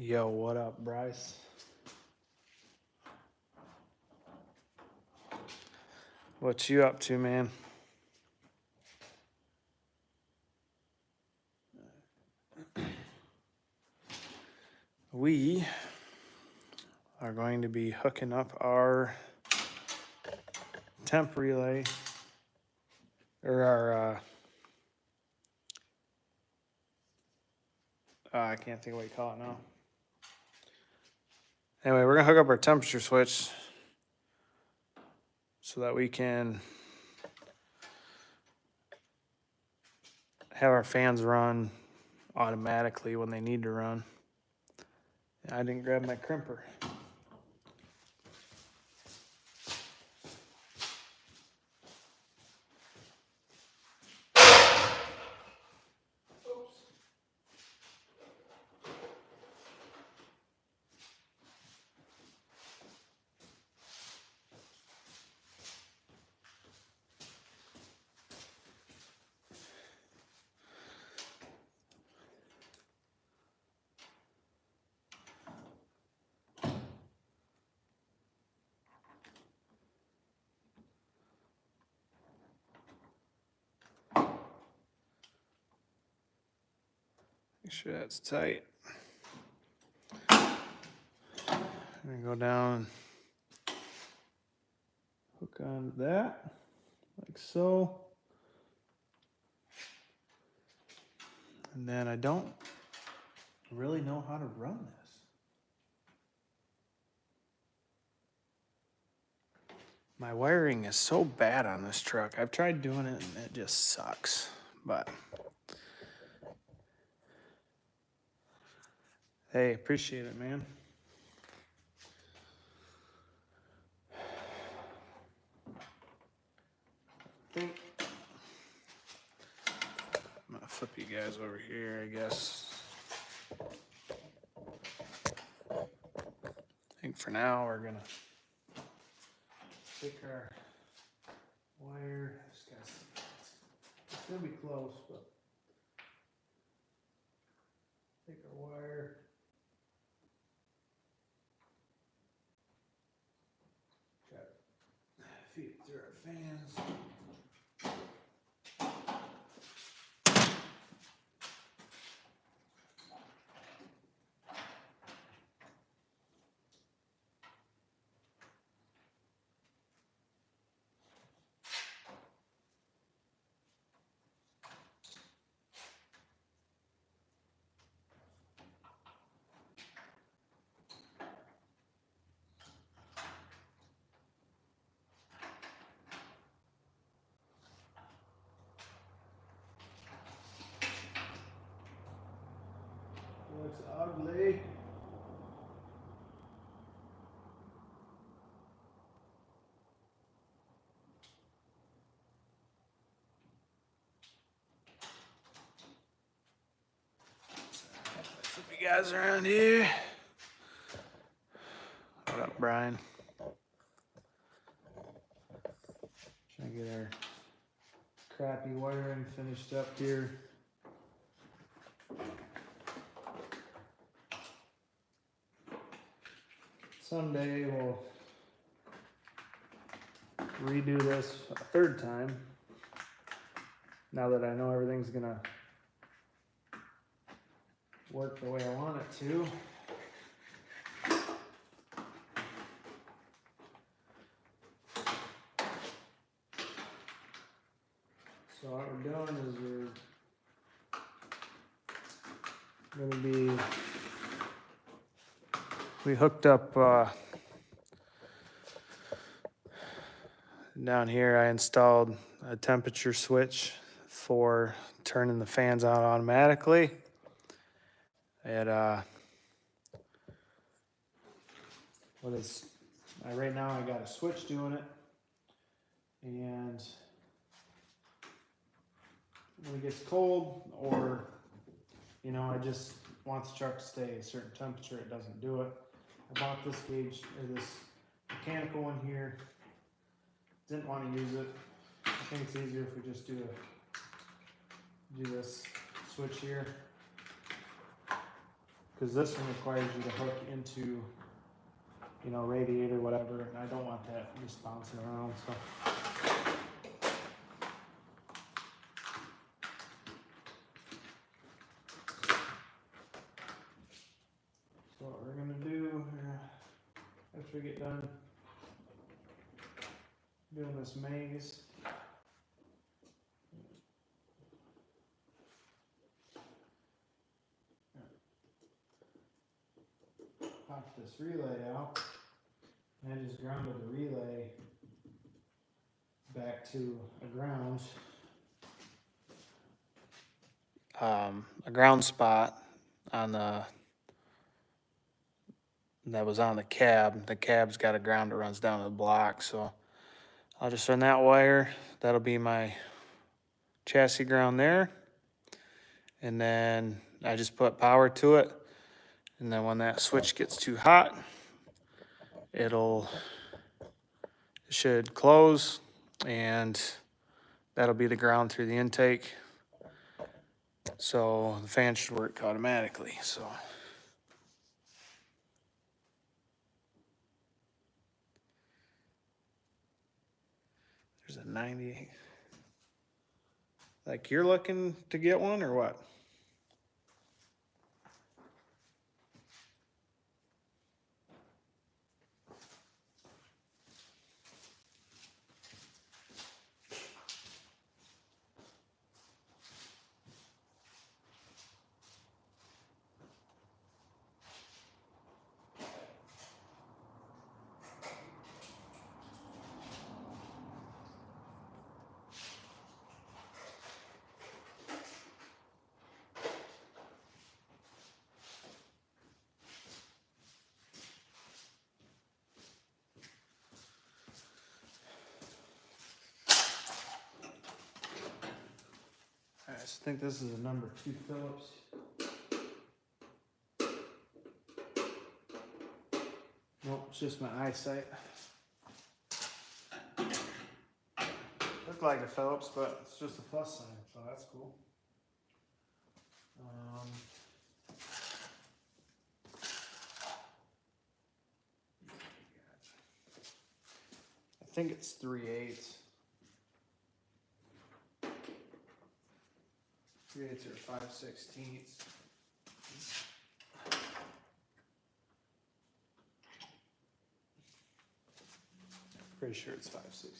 Yo, what up, Bryce? What you up to, man? We are going to be hooking up our temp relay, or our, I can't think of what you call it now. Anyway, we're gonna hook up our temperature switch so that we can have our fans run automatically when they need to run. I didn't grab my crimper. Make sure that's tight. I'm gonna go down, hook on that, like so. And then I don't really know how to run this. My wiring is so bad on this truck. I've tried doing it and it just sucks. But hey, appreciate it, man. I'm gonna flip you guys over here, I guess. I think for now we're gonna take our wire. It's gonna be close, but take our wire. Try to feed it through our fans. Looks ugly. Flip you guys around here. What up, Brian? Trying to get our crappy wiring finished up here. Someday we'll redo this a third time. Now that I know everything's gonna work the way I want it to. So what we're doing is we're gonna be, we hooked up down here. I installed a temperature switch for turning the fans on automatically. Right now I got a switch doing it, and when it gets cold, or I just want the truck to stay a certain temperature, it doesn't do it. I bought this gauge, or this mechanical one here. Didn't want to use it. I think it's easier if we just do this switch here. because this one requires you to hook into, you know, radiator, whatever, and I don't want that just bouncing around, so. So what we're gonna do, after we get done doing this maze, pop this relay out, and I just grounded the relay back to a ground. A ground spot on the that was on the cab. The cab's got a ground that runs down to the block, so I'll just run that wire. That'll be my chassis ground there. And then I just put power to it. And then when that switch gets too hot, it should close, and that'll be the ground through the intake. So the fan should work automatically, so. There's a 90. Like, you're looking to get one or what? I just think this is a number 2 Phillips. Nope, it's just my eyesight. Looked like a Phillips, but it's just a plus sign, so that's cool. I think it's 3/8. 3/8 or 5/16. Pretty sure it's 5/16.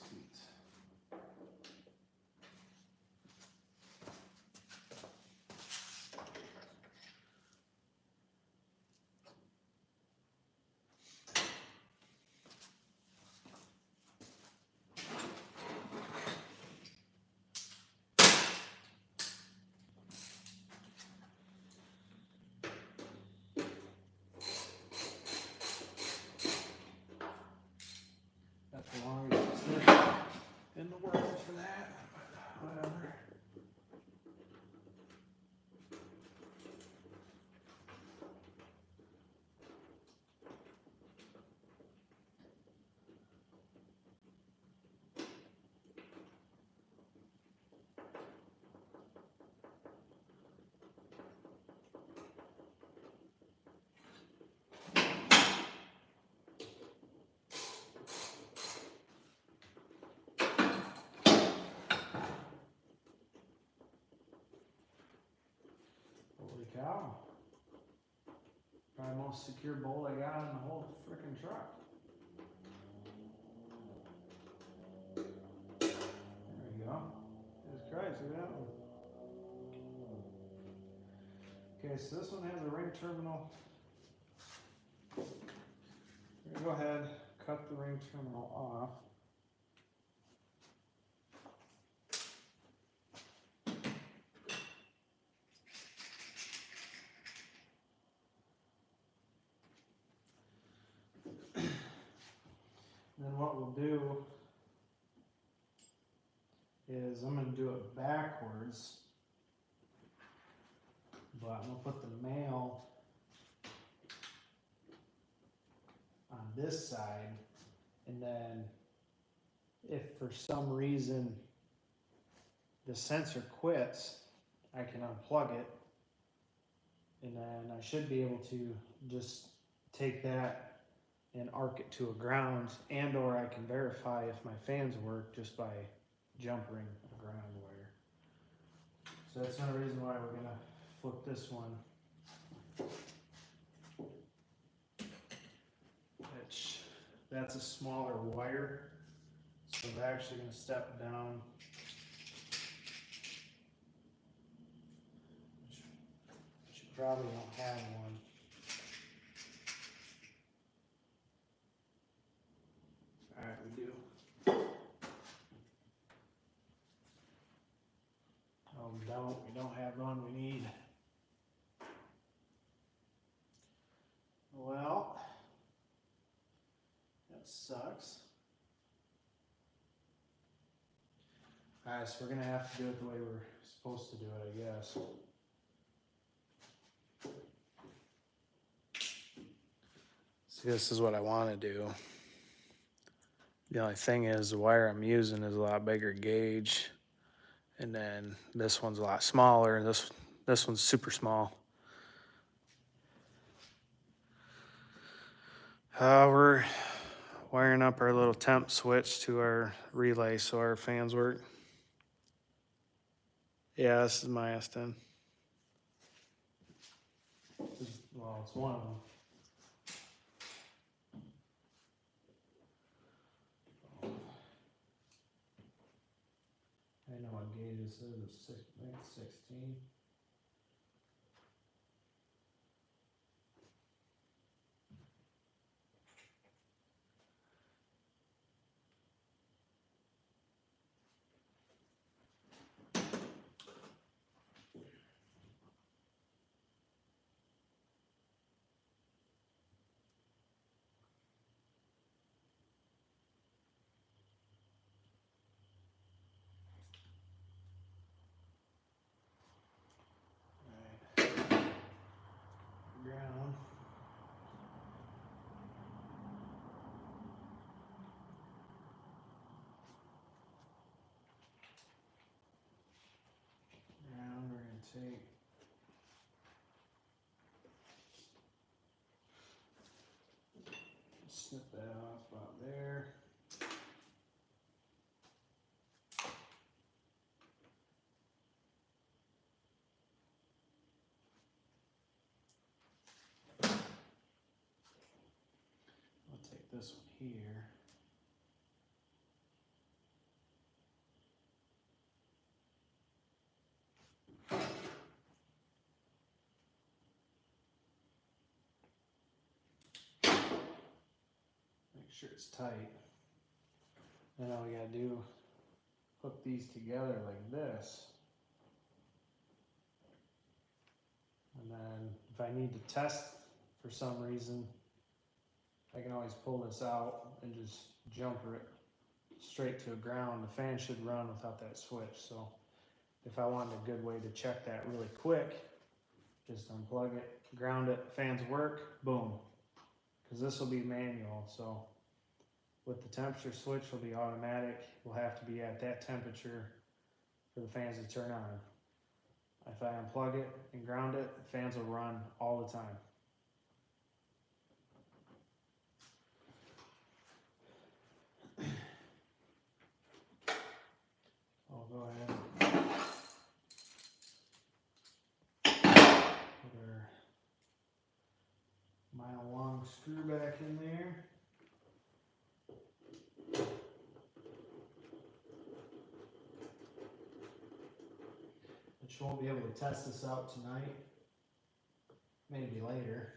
That's the longest snip in the world for that. Whatever. Holy cow. Probably the most secure bolt I got in the whole freaking truck. There we go. Jesus Christ, look at that one. Okay, so this one has a ring terminal. We're gonna go ahead, cut the ring terminal off. Then what we'll do is I'm going to do it backwards, but I'm going to put the male on this side, and then if for some reason the sensor quits, I can unplug it, and then I I should be able to just take that and arc it to a ground, and or I can verify if my fans work just by jumpering a ground wire. So that's another reason why we're gonna flip this one. That's a smaller wire, so I'm actually gonna step down. Which you probably don't have one. Alright, we do. Oh, we don't. We don't have the one we need. Well, that sucks. Alright, so we're gonna have to do it the way we're supposed to do it, I guess. See, this is what I want to do. The only thing is the wire I'm using is a lot bigger gauge, and then this one's a lot smaller, and this one's super small. We're wiring up our little temp switch to our relay so our fans work. Yeah, this is my S10. Well, it's one of them. I know what gauge this is. It's 16. Ground. Ground, we're going to take. Snip that off about there. I'll take this one here. Make sure it's tight. Then all we gotta do, hook these together like this. And then if I need to test for some reason, I can always pull this out and just jumper it straight to a ground. The fan should run without that switch. So if I wanted a good way to check that really quick, just unplug it, ground it, fans work, boom. Because this will be manual, so with the temperature switch will be automatic. We'll have to be at that temperature for the fans to turn on. If I unplug it and ground it, the fans will run all the time. I'll go ahead and put our mile-long screw back in there. But you won't be able to test this out tonight. Maybe later.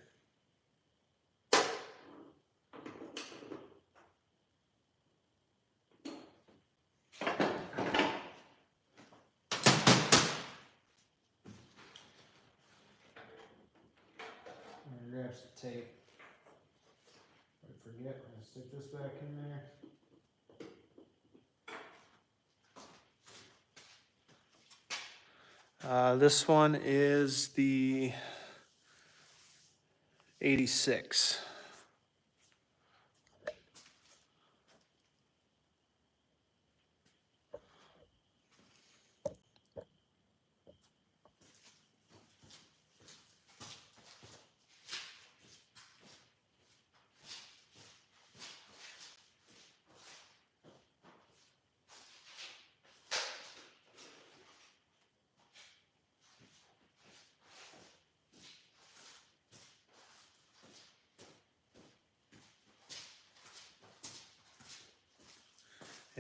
Grab some tape. If I forget, we're going to stick this back in there. This one is the 86.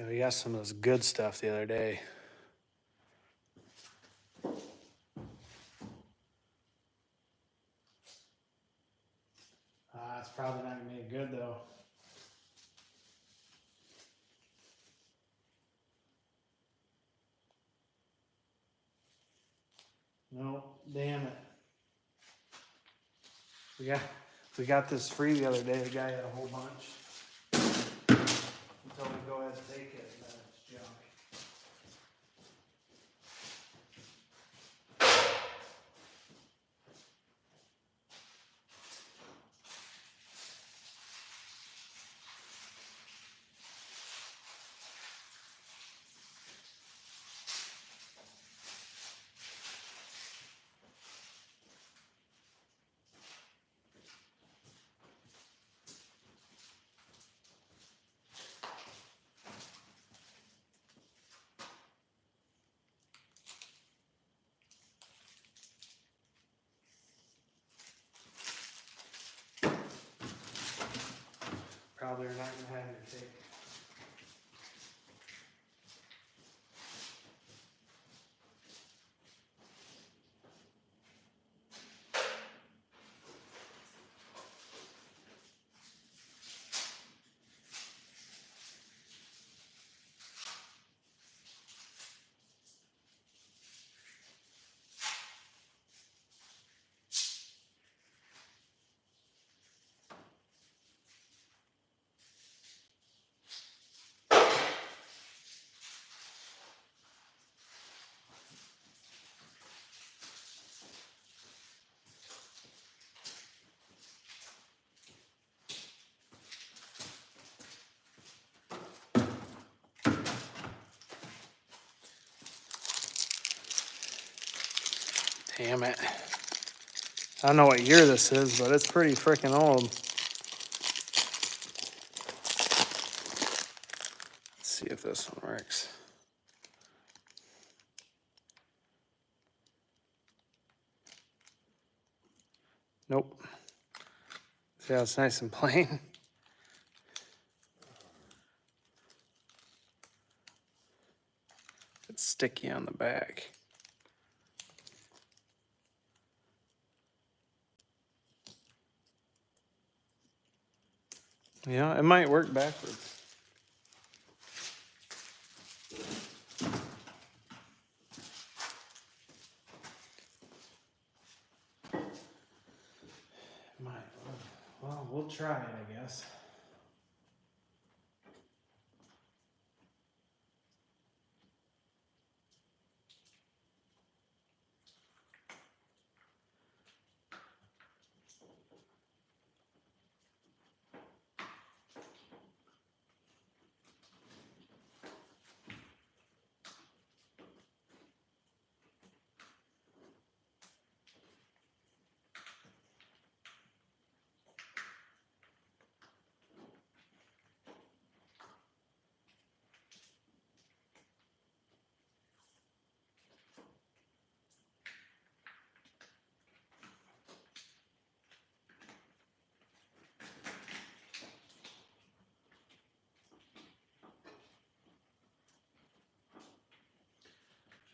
Yeah, we got some of this good stuff the other day. It's probably not gonna be good though. No, damn it. We got this free the other day. The guy had a whole bunch. He told me go ahead and take it, and then it's junk. Probably are not gonna have your take. Damn it. I don't know what year this is, but it's pretty freaking old. Let's see if this one works. Nope. See how it's nice and plain? It's sticky on the back. Yeah, it might work backwards. Might. Well, we'll try it, I guess.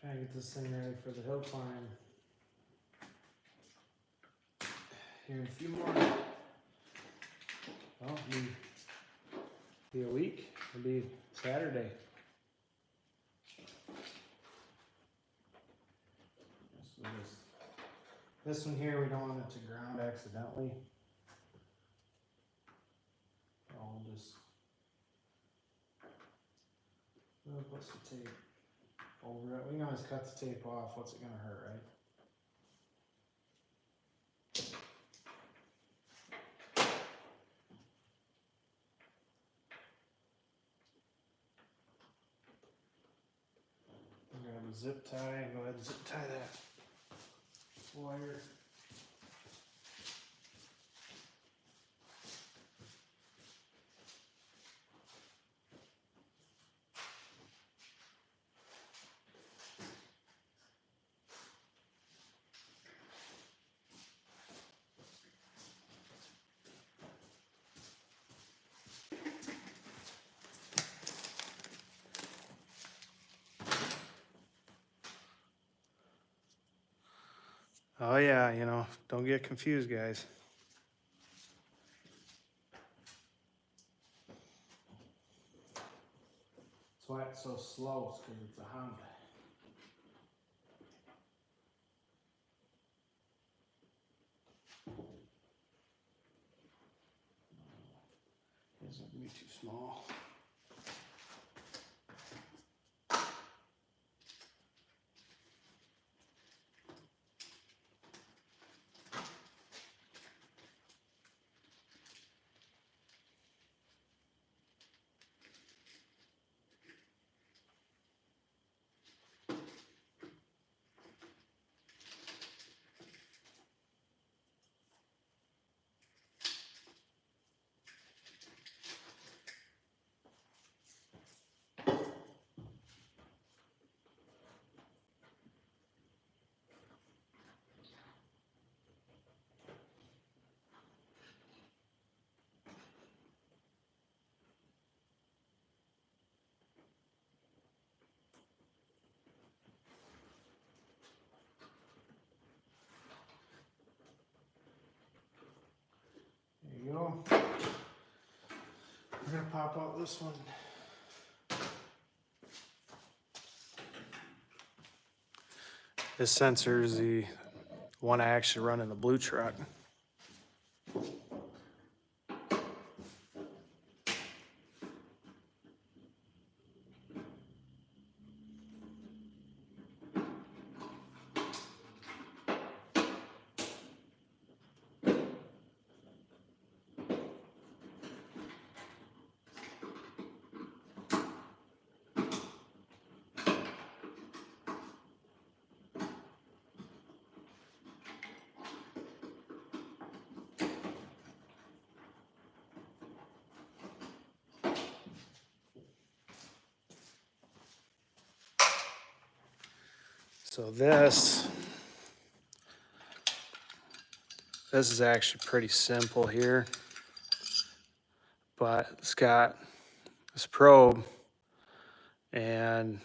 Try and get this thing ready for the hill climb. Here in a few more. Well, be a week. It'll be Saturday. So this one here, we don't want it to ground accidentally. I'll just put some tape over it. We can always cut the tape off. What's it gonna hurt, right? Grab a zip tie and go ahead and zip tie that wire. Oh yeah, you know, don't get confused, guys. That's why it's so slow, it's because it's a Honda. This would be too small. There you go. We're gonna pop out this one. This sensor is the one I actually run in the blue truck. So this is actually pretty simple here, but it's got this probe and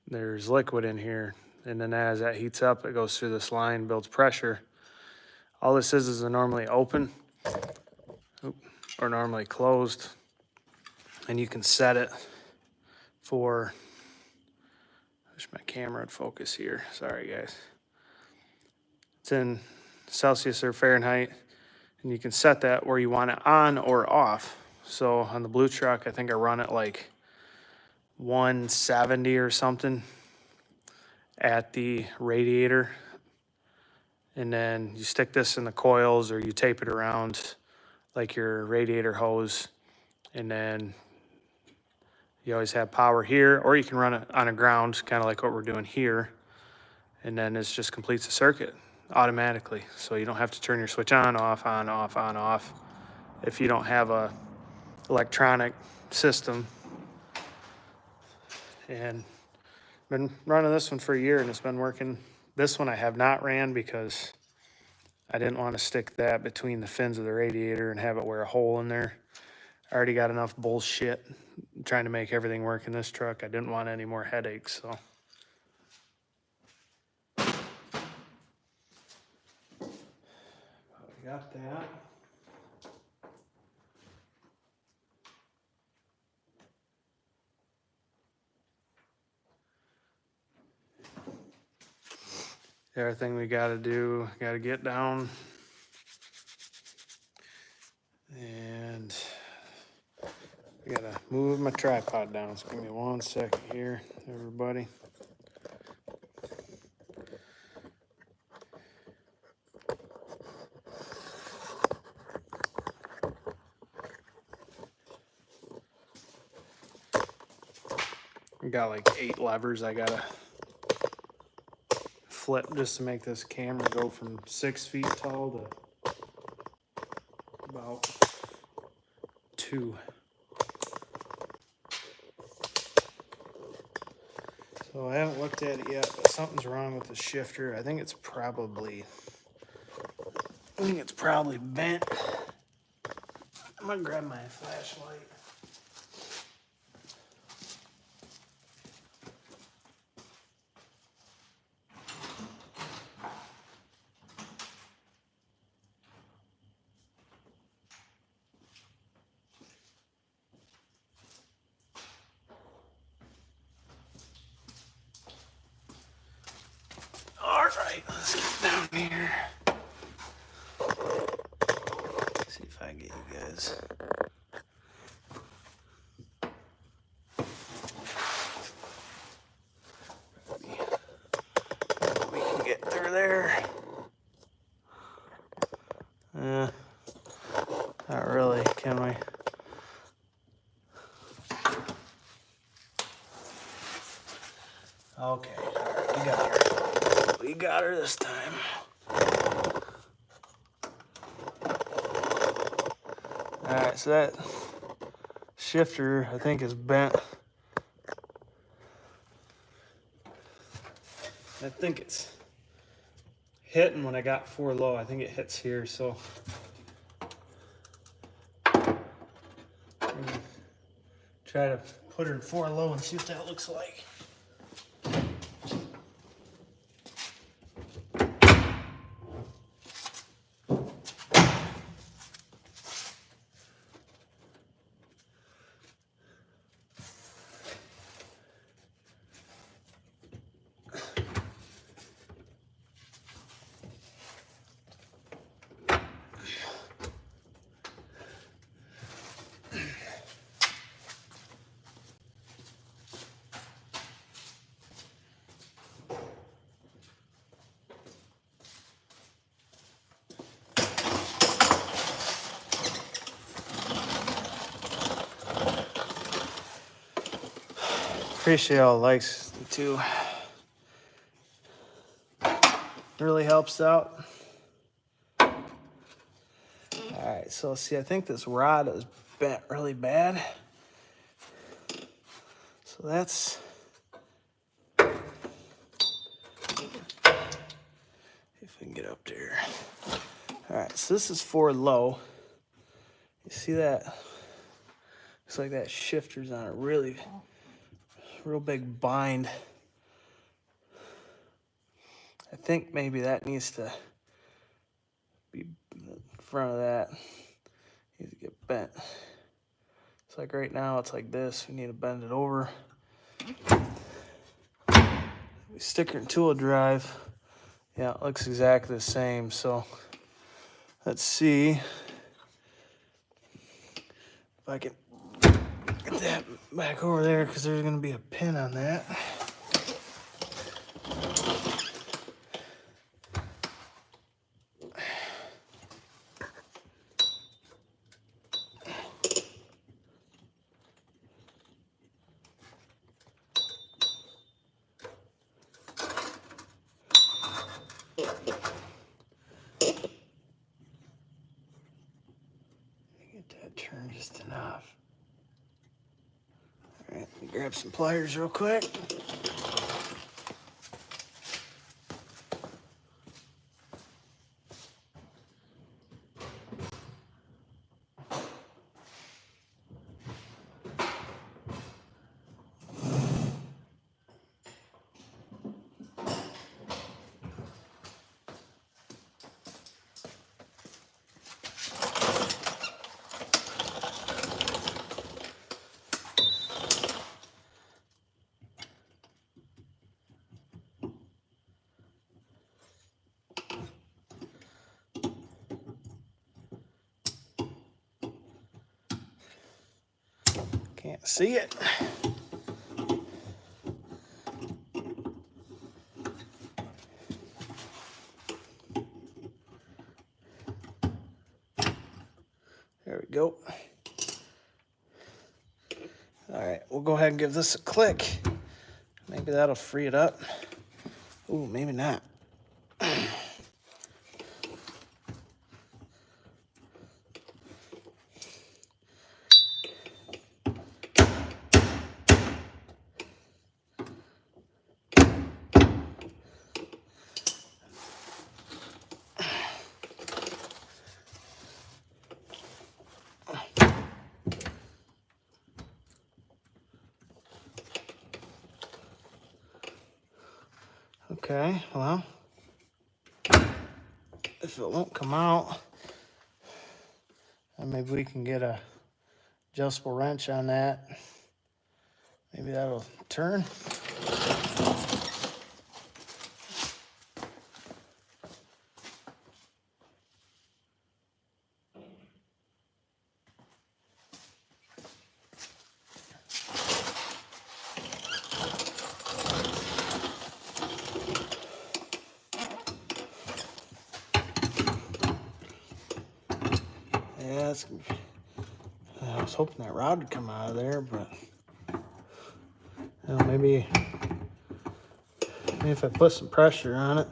there's liquid in here. And then as that heats up, it goes through this line, builds pressure. All this is a normally open or normally closed. And you can set it for, I wish my camera would focus here. Sorry guys. It's in Celsius or Fahrenheit. And you can set that where you want it on or off. So on the blue truck, I think I run it like 170 or something at the radiator. And then you stick this in the coils or you tape it around like your radiator hose. And then you always have power here, or you can run it on a ground, kind of like what we're doing here. And then it just completes the circuit automatically. So you don't have to turn your switch on, off, on, off, on, off. If you don't have a electronic system. And been running this one for a year and it's been working. This one I have not ran because I didn't want to stick that between the fins of the radiator and have it wear a hole in there. I already got enough bullshit trying to make everything work in this truck. I didn't want any more headaches, so. We got that. Everything we gotta do, gotta get down. And I gotta move my tripod down. So give me 1 second here, everybody. I got like 8 levers I gotta flip just to make this camera go from 6 feet tall to about 2. So I haven't looked at it yet, but something's wrong with the shifter. I think it's probably bent. I'm gonna grab my flashlight. Let's get down here. See if I can get you guys. We can get through there. Not really, can we? Okay, alright, we got her. We got her this time. Alright, so that shifter, I think, is bent. I think it's hitting when I got 4 low. I think it hits here, so. Try to put her in 4 low and see what that looks like. Appreciate all the likes too. Really helps out. All right, so let's see. I think this rod is bent really bad. So that's. If we can get up there. All right, so this is 4 low. You see that? Looks like that shifter's on a real big bind. I think maybe that needs to be in front of that. Needs to get bent. It's like right now it's like this. We need to bend it over. We stick her in tool drive. Yeah, it looks exactly the same. So let's see if I can get that back over there, because there's going to be a pin on that. Get that turned just enough. All right, let me grab some pliers real quick. Can't see it. There we go. All right, we'll go ahead and give this a click. Maybe that'll free it up. Ooh, maybe not. Okay, well, if it won't come out, then maybe we can get a adjustable wrench on that. Maybe that'll turn. Yeah, I was hoping that rod would come out of there, but you know, maybe if I put some pressure on it.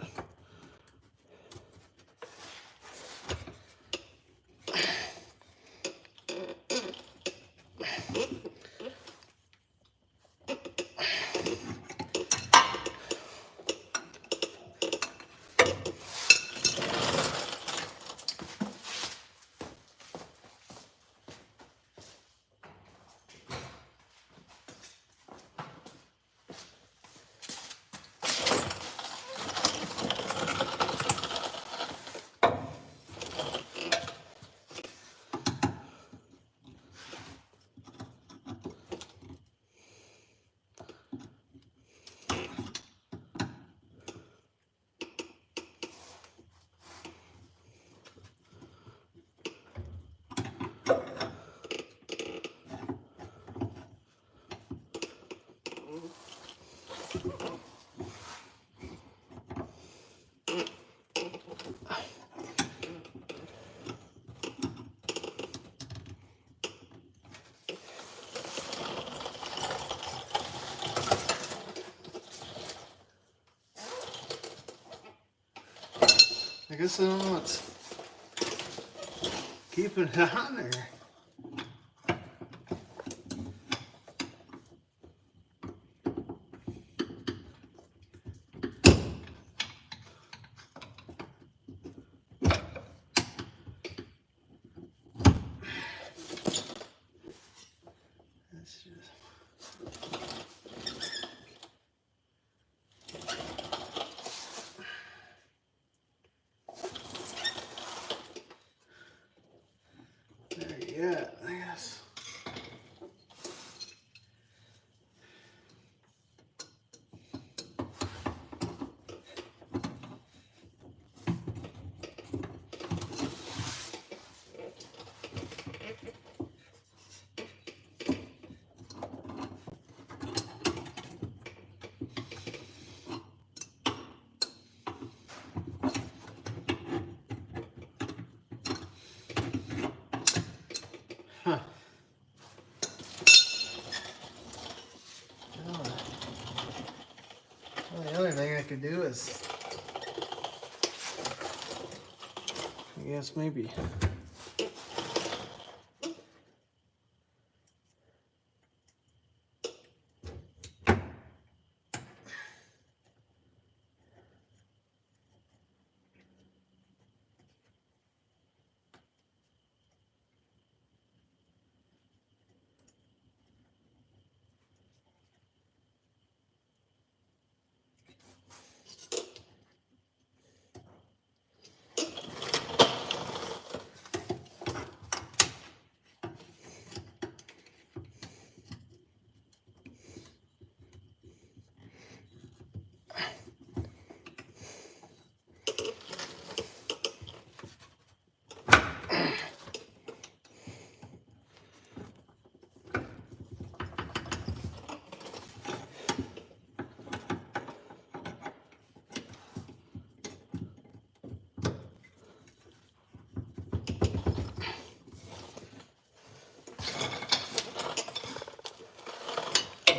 I guess I don't know what's keeping it on there. Yeah, I guess. Huh. Well, the other thing I could do is, I guess maybe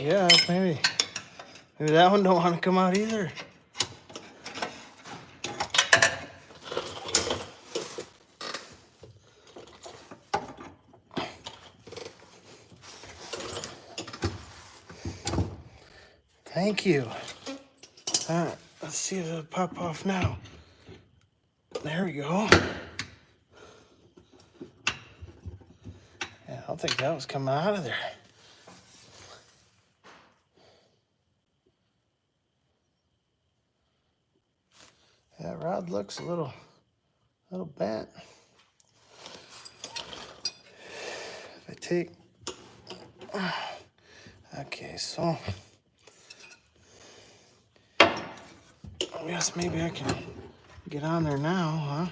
yeah, maybe that one don't want to come out either. Thank you. All right, let's see if it'll pop off now. There we go. Yeah, I don't think that was coming out of there. That rod looks a little bent. If I take, okay, so I guess maybe I can get on there now, huh?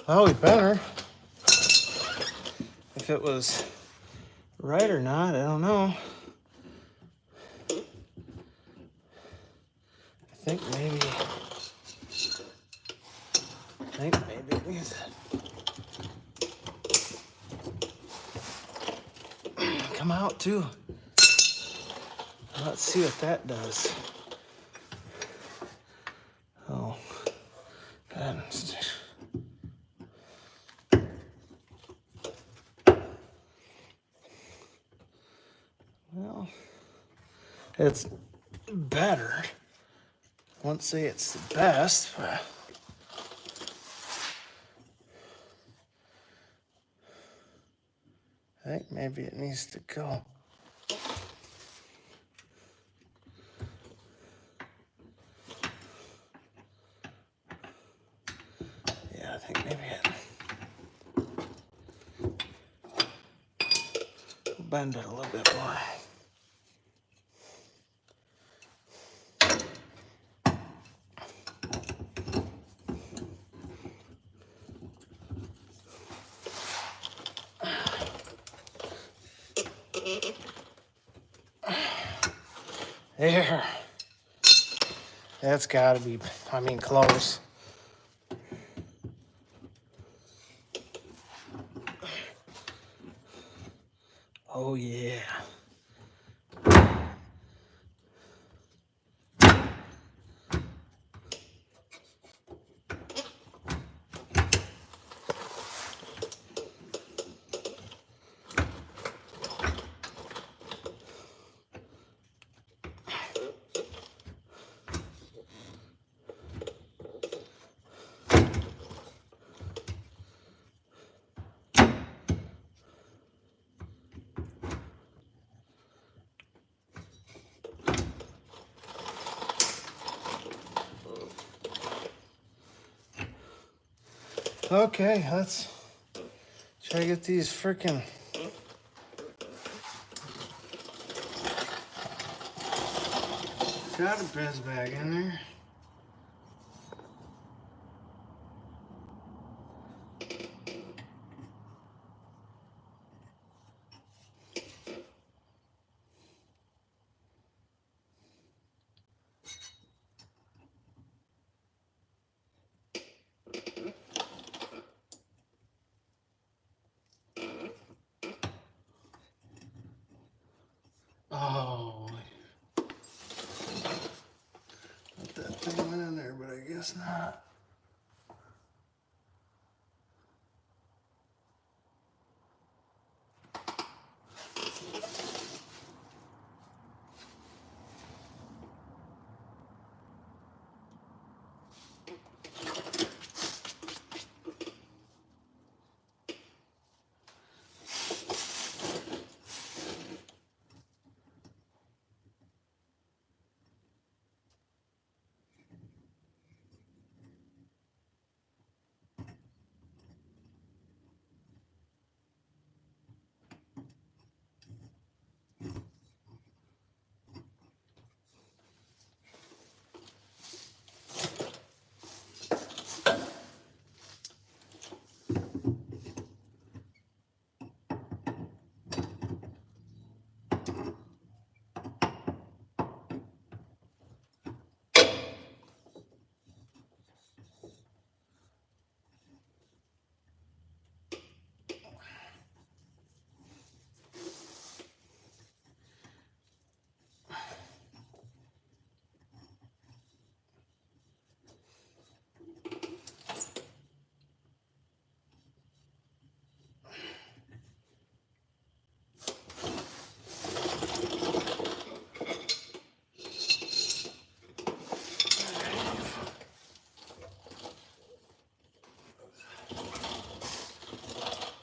Well, we better. If it was right or not, I don't know. I think maybe it needs to come out too. Let's see what that does. Oh, goodness. Well, it's better. I won't say it's the best, but I think maybe it needs to go. Yeah, I think maybe we'll bend it a little bit more. There. That's gotta be, I mean, close. Oh, yeah. Okay, let's try to get these freaking cotter pins back in there. Oh, thought that thing went in there, but I guess not.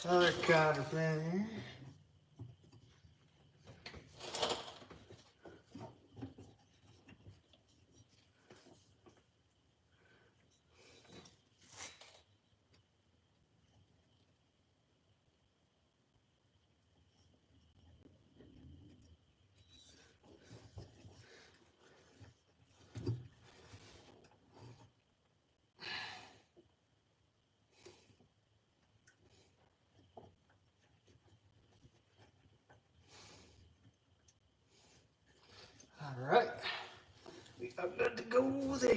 Another cotter pin here. I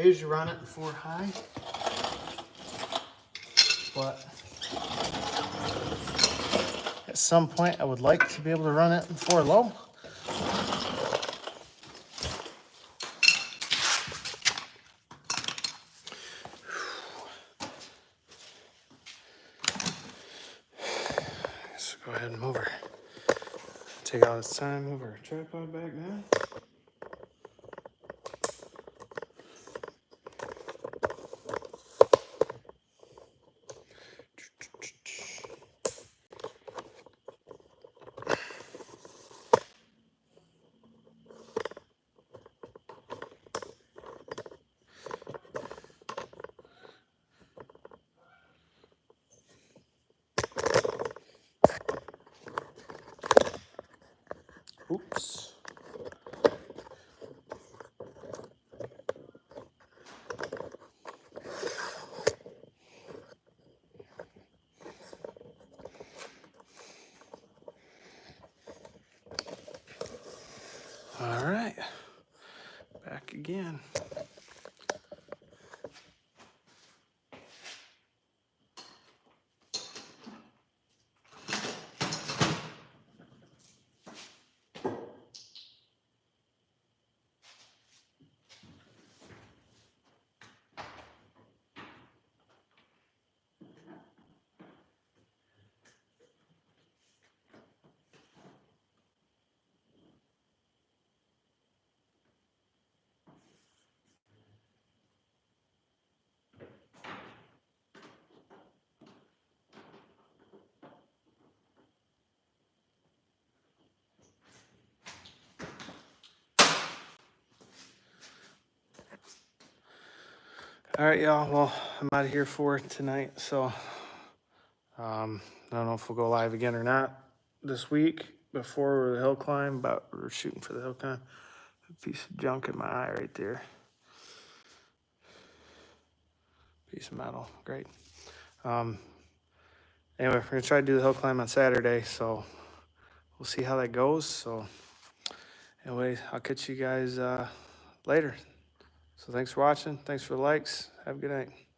usually run it in 4 high, but at some point I would like to be able to run it in 4 low. So go ahead and move her. Take all this time, move our tripod back now. Oops. All right, back again. All right, y'all. Well, I'm out of here for tonight, so I don't know if we'll go live again or not this week before the hill climb, but we're shooting for the hill climb. A piece of junk in my eye right there. Piece of metal, great. Anyway, we're gonna try to do the hill climb on Saturday, so we'll see how that goes. So anyway, I'll catch you guys later. So thanks for watching. Thanks for the likes. Have a good night.